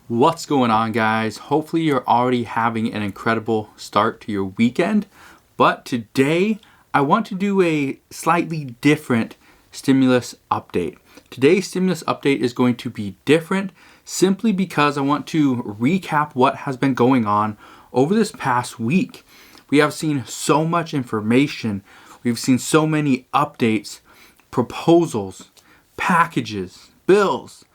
What's going on, guys? Hopefully you're already having an incredible start to your weekend. But today I want to do a slightly different stimulus update. Today's stimulus update is going to be different simply because I want to recap what has been going on over this past week. We have seen so much information. We've seen so many updates, proposals, packages, bills.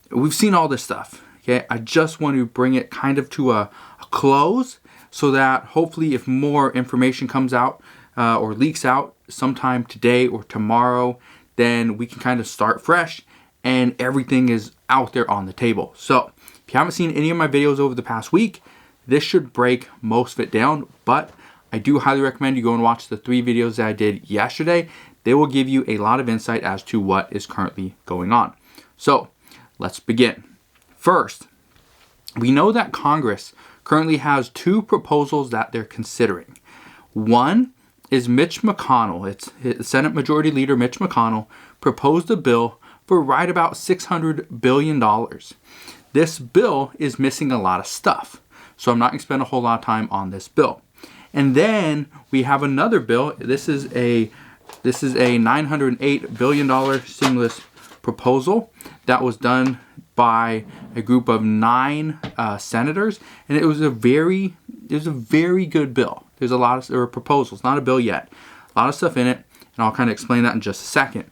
We've seen all this stuff. Okay, I just want to bring it kind of to a close so that hopefully if more information comes out or leaks out sometime today or tomorrow, then we can kind of start fresh and everything is out there on the table. So if you haven't seen any of my videos over the past week, this should break most of it down, but I do highly recommend you go and watch the 3 videos that I did yesterday. They will give you a lot of insight as to what is currently going on. So let's begin. First, we know that Congress currently has 2 proposals that they're considering. One is Mitch McConnell. It's Senate Majority Leader Mitch McConnell proposed a bill for right about $600 billion. This bill is missing a lot of stuff, so I'm not going to spend a whole lot of time on this bill. And then we have another bill. This is a $908 billion stimulus proposal that was done by a group of 9 senators, and it was a very good bill. There were proposals, not a bill yet. A lot of stuff in it, and I'll kind of explain that in just a second.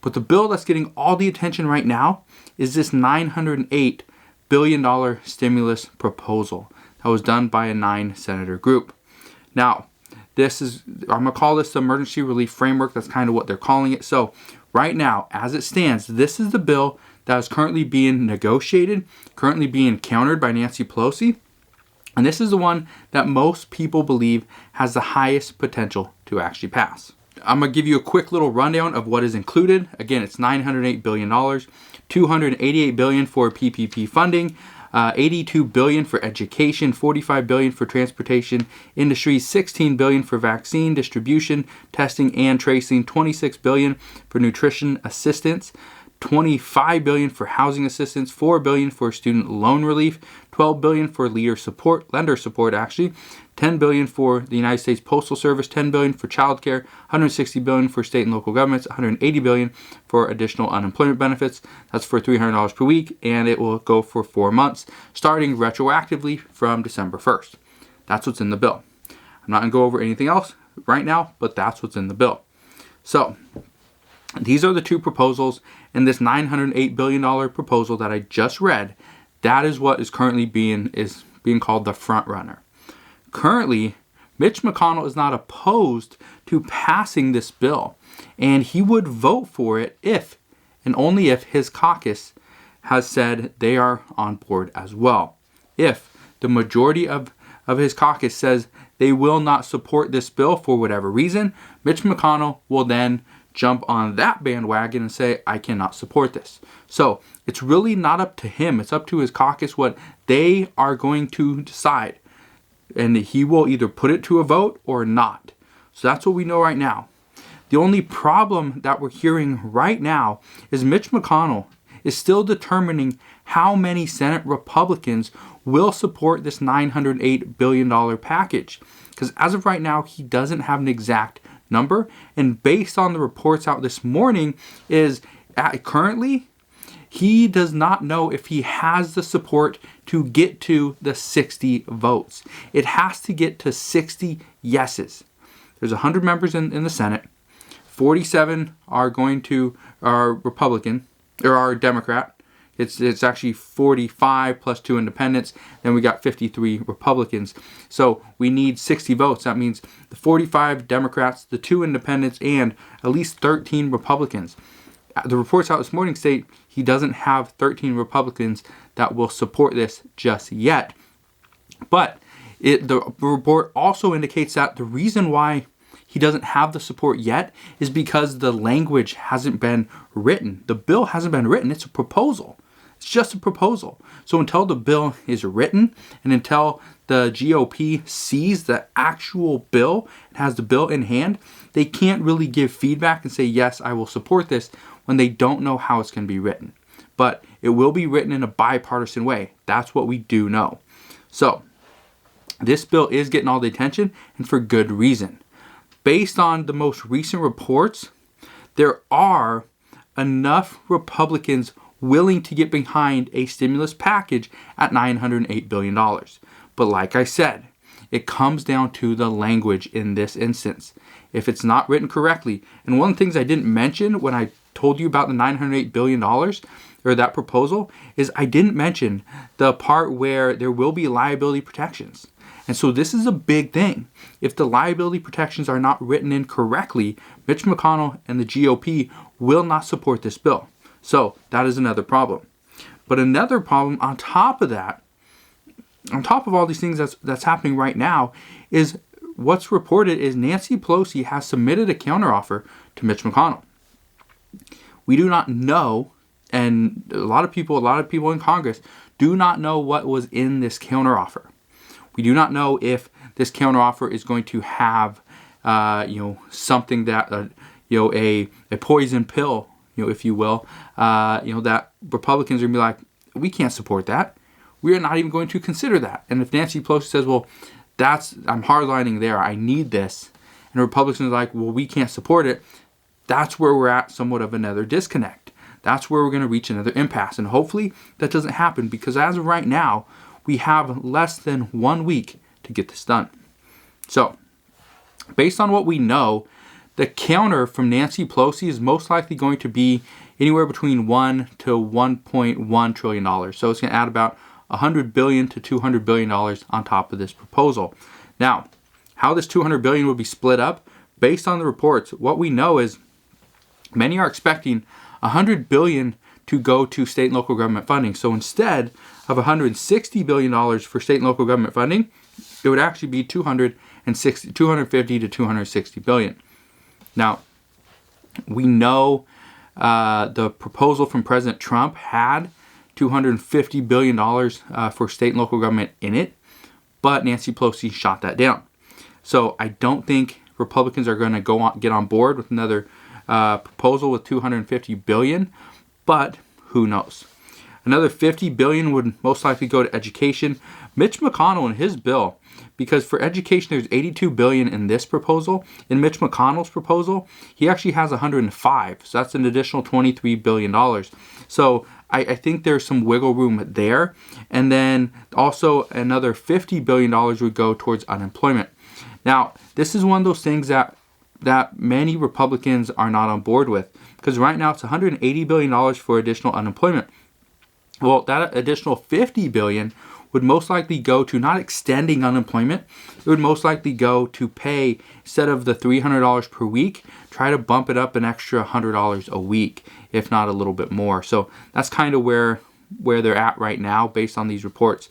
But the bill that's getting all the attention right now is this $908 billion stimulus proposal that was done by a 9-senator group. Now, I'm going to call this the emergency relief framework. That's kind of what they're calling it. So right now, as it stands, this is the bill that is currently being negotiated, currently being countered by Nancy Pelosi. And this is the one that most people believe has the highest potential to actually pass. I'm going to give you a quick little rundown of what is included. Again, it's $908 billion, $288 billion for PPP funding, $82 billion for education, $45 billion for transportation industry, $16 billion for vaccine distribution, testing and tracing, $26 billion for nutrition assistance, $25 billion for housing assistance, $4 billion for student loan relief, $12 billion for lender support, $10 billion for the United States Postal Service, $10 billion for childcare, $160 billion for state and local governments, $180 billion for additional unemployment benefits. That's for $300 per week, and it will go for 4 months, starting retroactively from December 1st. That's what's in the bill. I'm not going to go over anything else right now, but that's what's in the bill. So these are the 2 proposals, and this $908 billion proposal that I just read, that is what is currently being called the front runner. Currently, Mitch McConnell is not opposed to passing this bill, and he would vote for it if and only if his caucus has said they are on board as well. If the majority of his caucus says they will not support this bill for whatever reason, Mitch McConnell will then jump on that bandwagon and say, I cannot support this. So it's really not up to him. It's up to his caucus what they are going to decide. And he will either put it to a vote or not. So that's what we know right now. The only problem that we're hearing right now is Mitch McConnell is still determining how many Senate Republicans will support this $908 billion package. Because as of right now, he doesn't have an exact number, and based on the reports out this morning is currently he does not know if he has the support to get to the 60 votes. It has to get to 60 yeses. There's 100 members in the Senate. 47 are Republican or are Democrat. It's actually 45 plus 2 independents. Then we got 53 Republicans. So we need 60 votes. That means the 45 Democrats, the 2 independents, and at least 13 Republicans. The reports out this morning state he doesn't have 13 Republicans that will support this just yet. But the report also indicates that the reason why he doesn't have the support yet is because the language hasn't been written. The bill hasn't been written. It's a proposal. It's just a proposal. So until the bill is written and until the GOP sees the actual bill and has the bill in hand, they can't really give feedback and say, yes, I will support this when they don't know how it's going to be written. but it will be written in a bipartisan way. That's what we do know. So this bill is getting all the attention, and for good reason. Based on the most recent reports, there are enough Republicans willing to get behind a stimulus package at $908 billion. But like I said, it comes down to the language in this instance. If it's not written correctly, and one of the things I didn't mention when I told you about the $908 billion, or that proposal, is I didn't mention the part where there will be liability protections. And so this is a big thing. If the liability protections are not written in correctly, Mitch McConnell and the GOP will not support this bill. So that is another problem. But another problem on top of that, on top of all these things that's happening right now, is what's reported is Nancy Pelosi has submitted a counteroffer to Mitch McConnell. We do not know, and a lot of people in Congress do not know what was in this counteroffer. We do not know if this counteroffer is going to have, something that, a poison pill, if you will, that Republicans are going to be like, we can't support that. We are not even going to consider that. And if Nancy Pelosi says, well, I'm hardlining there, I need this, and Republicans are like, well, we can't support it, that's where we're at somewhat of another disconnect. That's where we're going to reach another impasse. And hopefully that doesn't happen, because as of right now, we have less than 1 week to get this done. So, based on what we know, the counter from Nancy Pelosi is most likely going to be anywhere between $1 to $1.1 trillion. So it's going to add about $100 billion to $200 billion on top of this proposal. Now, how this $200 billion will be split up, based on the reports, what we know is many are expecting $100 billion to go to state and local government funding. So instead of $160 billion for state and local government funding, it would actually be $250 to $260 billion. Now, we know the proposal from President Trump had $250 billion for state and local government in it, but Nancy Pelosi shot that down. So I don't think Republicans are going to get on board with another proposal with $250 billion, but who knows? Another $50 billion would most likely go to education. Mitch McConnell in his bill, because for education there's $82 billion in this proposal. In Mitch McConnell's proposal, he actually has $105, so that's an additional $23 billion. So I think there's some wiggle room there. And then also another $50 billion would go towards unemployment. Now, this is one of those things that many Republicans are not on board with, because right now it's $180 billion for additional unemployment. Well, that additional $50 billion would most likely go to not extending unemployment. It would most likely go to pay, instead of the $300 per week, try to bump it up an extra $100 a week, if not a little bit more. So that's kind of where they're at right now based on these reports.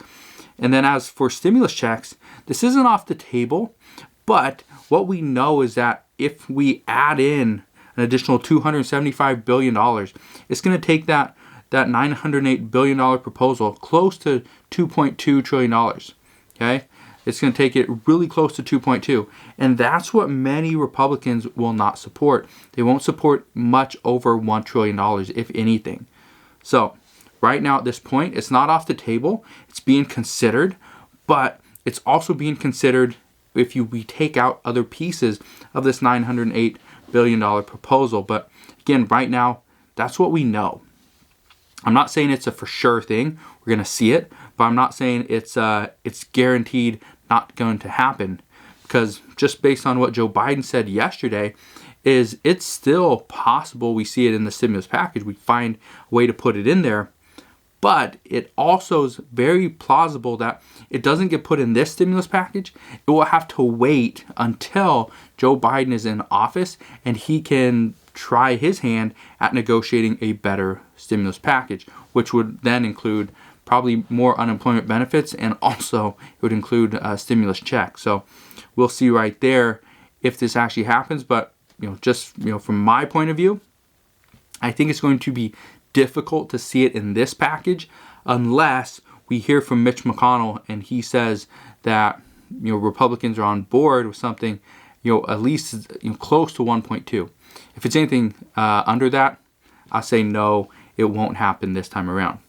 And then as for stimulus checks, this isn't off the table, but what we know is that if we add in an additional $275 billion, it's going to take that $908 billion proposal close to $2.2 trillion. Okay? It's going to take it really close to 2.2. And that's what many Republicans will not support. They won't support much over $1 trillion, if anything. So, right now at this point, it's not off the table. It's being considered, but it's also being considered if we take out other pieces of this $908 billion proposal. But again, right now, that's what we know. I'm not saying it's a for sure thing. We're going to see it, but I'm not saying it's guaranteed not going to happen, because just based on what Joe Biden said yesterday, is it's still possible we see it in the stimulus package. We find a way to put it in there, but it also is very plausible that it doesn't get put in this stimulus package. It will have to wait until Joe Biden is in office and he can try his hand at negotiating a better stimulus package, which would then include probably more unemployment benefits, and also it would include a stimulus check. So we'll see right there if this actually happens. But from my point of view, I think it's going to be difficult to see it in this package unless we hear from Mitch McConnell and he says that Republicans are on board with something at least close to 1.2. If it's anything under that, I say no, it won't happen this time around.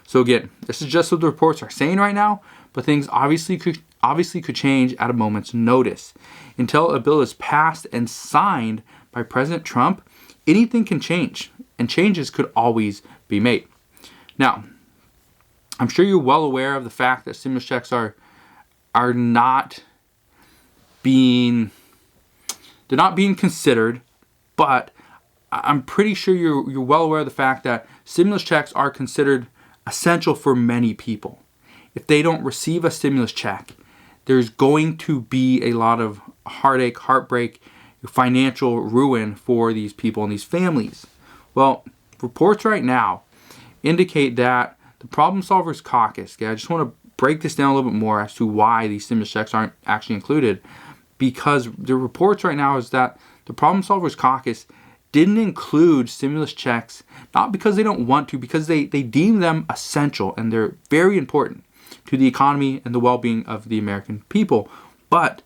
So again, this is just what the reports are saying right now, but things obviously could change at a moment's notice. Until a bill is passed and signed by President Trump, anything can change, and changes could always be made. Now, I'm sure you're well aware of the fact that stimulus checks are not being considered, but I'm pretty sure you're well aware of the fact that stimulus checks are considered essential for many people. If they don't receive a stimulus check, there's going to be a lot of heartache, heartbreak, financial ruin for these people and these families. Well, reports right now indicate that the Problem Solvers Caucus, I just want to break this down a little bit more as to why these stimulus checks aren't actually included, because the reports right now is that the Problem Solvers Caucus didn't include stimulus checks, not because they don't want to, because they deem them essential and they're very important to the economy and the well-being of the American people. But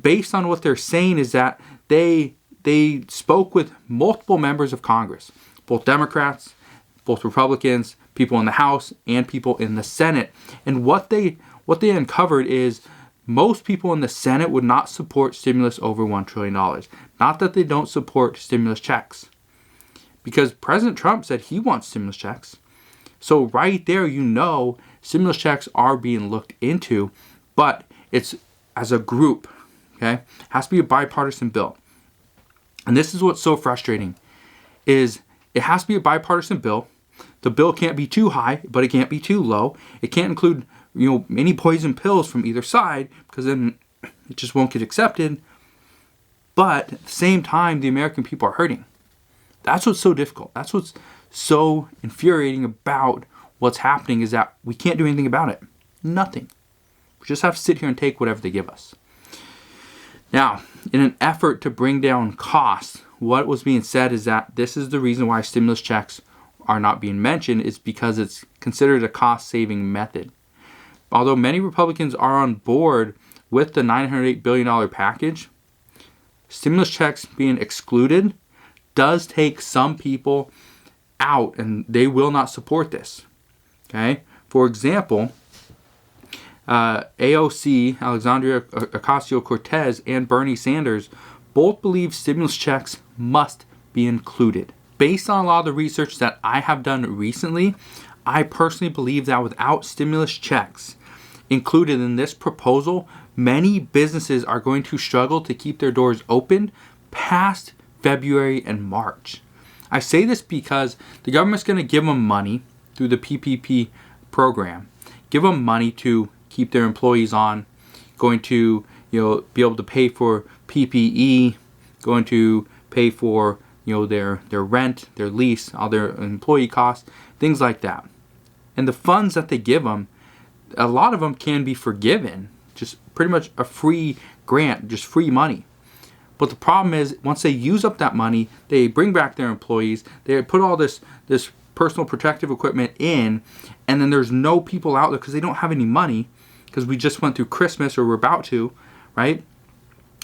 based on what they're saying is that they spoke with multiple members of Congress, both Democrats, both Republicans, people in the House, and people in the Senate. And what they uncovered is most people in the Senate would not support stimulus over $1 trillion. Not that they don't support stimulus checks, because President Trump said he wants stimulus checks. So right there, stimulus checks are being looked into, but it's as a group, okay? It has to be a bipartisan bill. And this is what's so frustrating, is it has to be a bipartisan bill. The bill can't be too high, but it can't be too low. It can't include any poison pills from either side, because then it just won't get accepted. But at the same time, the American people are hurting. That's what's so difficult. That's what's so infuriating about what's happening, is that we can't do anything about it. Nothing. We just have to sit here and take whatever they give us. Now, in an effort to bring down costs, what was being said is that this is the reason why stimulus checks are not being mentioned, is because it's considered a cost-saving method. Although many Republicans are on board with the $908 billion package, stimulus checks being excluded does take some people out, and they will not support this. Okay? For example, AOC, Alexandria Ocasio-Cortez, and Bernie Sanders both believe stimulus checks must be included. Based on a lot of the research that I have done recently, I personally believe that without stimulus checks included in this proposal, many businesses are going to struggle to keep their doors open past February and March. I say this because the government's going to give them money through the PPP program, give them money to keep their employees on, going to be able to pay for PPE, going to pay for their rent, their lease, all their employee costs, things like that. And the funds that they give them, a lot of them can be forgiven, just pretty much a free grant, just free money. But the problem is, once they use up that money, they bring back their employees, they put all this personal protective equipment in, and then there's no people out there because they don't have any money, because we just went through Christmas, or we're about to, right?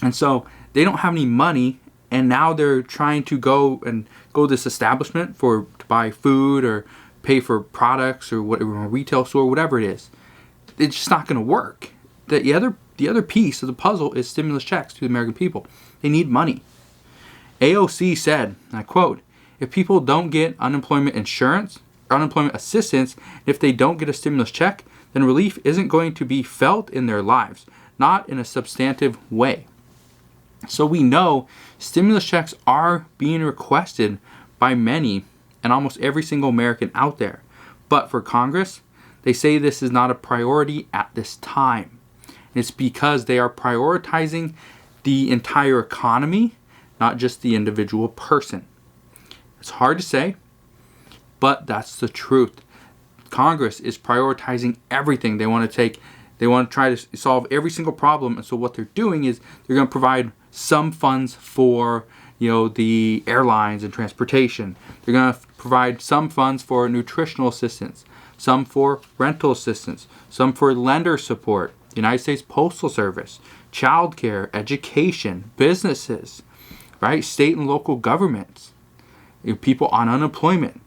And so they don't have any money, and now they're trying to go to this establishment to buy food or pay for products or whatever, a retail store, whatever it is. It's just not going to work. The other piece of the puzzle is stimulus checks to the American people. They need money. AOC said, and I quote, "If people don't get unemployment insurance or unemployment assistance, if they don't get a stimulus check, then relief isn't going to be felt in their lives, not in a substantive way." So we know stimulus checks are being requested by many and almost every single American out there. But for Congress, they say this is not a priority at this time. And it's because they are prioritizing the entire economy, not just the individual person. It's hard to say, but that's the truth. Congress is prioritizing everything. They want to try to solve every single problem. And so what they're doing is they're going to provide some funds for the airlines and transportation. They're going to provide some funds for nutritional assistance, some for rental assistance, some for lender support, the United States Postal Service, childcare, education, businesses, right? State and local governments, people on unemployment.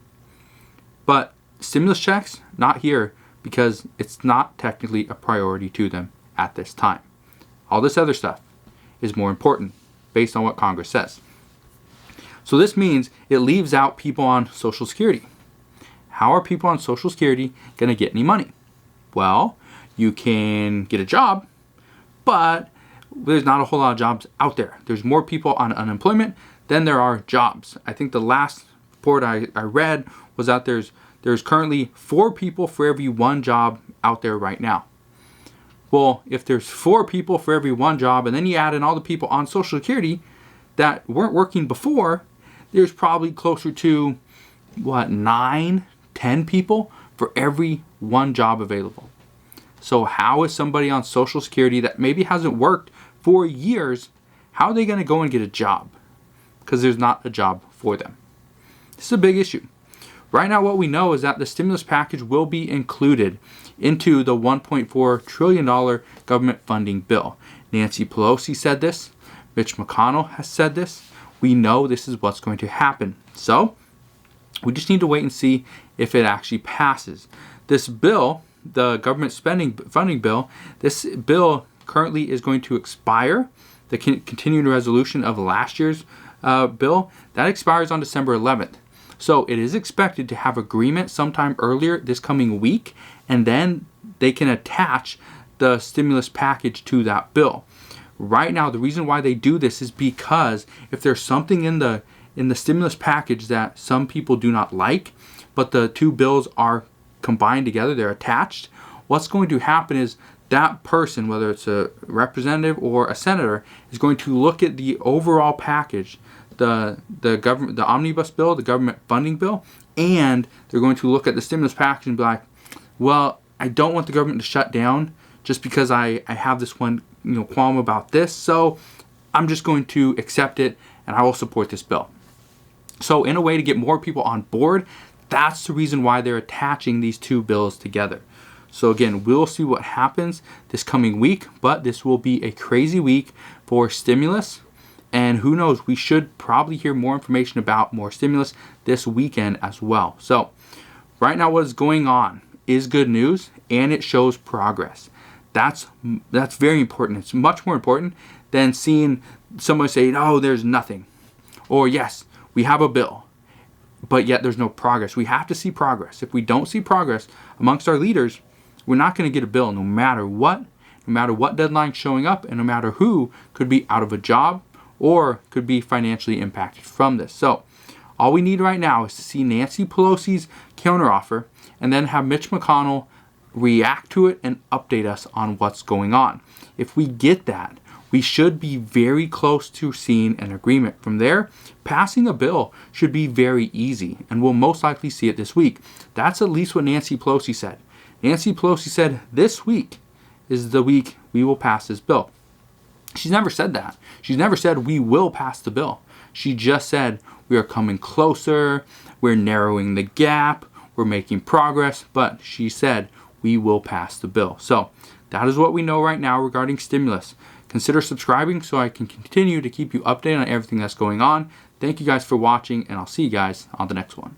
But stimulus checks, not here, because it's not technically a priority to them at this time. All this other stuff is more important based on what Congress says. So this means it leaves out people on Social Security. How are people on Social Security going to get any money? Well, you can get a job, but there's not a whole lot of jobs out there. There's more people on unemployment than there are jobs. I think the last report I read was that there's currently 4 people for every 1 job out there right now. Well, if there's 4 people for every 1 job, and then you add in all the people on Social Security that weren't working before, there's probably closer to, 9, 10 people for every 1 job available. So how is somebody on Social Security that maybe hasn't worked for years, how are they going to go and get a job? Because there's not a job for them. This is a big issue. Right now, what we know is that the stimulus package will be included into the $1.4 trillion government funding bill. Nancy Pelosi said this. Mitch McConnell has said this. We know this is what's going to happen. So we just need to wait and see if it actually passes. This bill, the government funding bill, this bill currently is going to expire. The continuing resolution of last year's bill, that expires on December 11th. So it is expected to have agreement sometime earlier this coming week, and then they can attach the stimulus package to that bill. Right now, the reason why they do this is because if there's something in the stimulus package that some people do not like, but the 2 bills are combined together, they're attached, what's going to happen is that person, whether it's a representative or a senator, is going to look at the overall package, the omnibus bill, the government funding bill, and they're going to look at the stimulus package and be like, well, I don't want the government to shut down just because I have this one qualm about this, so I'm just going to accept it and I will support this bill. So in a way to get more people on board, that's the reason why they're attaching these 2 bills together. So again, we'll see what happens this coming week, but this will be a crazy week for stimulus. And who knows, we should probably hear more information about more stimulus this weekend as well. So right now what is going on is good news, and it shows progress. That's very important. It's much more important than seeing someone say, oh, there's nothing. Or yes, we have a bill, but yet there's no progress. We have to see progress. If we don't see progress amongst our leaders, we're not going to get a bill no matter what deadline showing up, and no matter who could be out of a job or could be financially impacted from this. So all we need right now is to see Nancy Pelosi's counteroffer and then have Mitch McConnell react to it and update us on what's going on. If we get that, we should be very close to seeing an agreement. From there, passing a bill should be very easy, and we'll most likely see it this week. That's at least what Nancy Pelosi said. Nancy Pelosi said this week is the week we will pass this bill. She's never said that. She's never said we will pass the bill. She just said we are coming closer, we're narrowing the gap, we're making progress, but she said we will pass the bill. So that is what we know right now regarding stimulus. Consider subscribing so I can continue to keep you updated on everything that's going on. Thank you guys for watching, and I'll see you guys on the next one.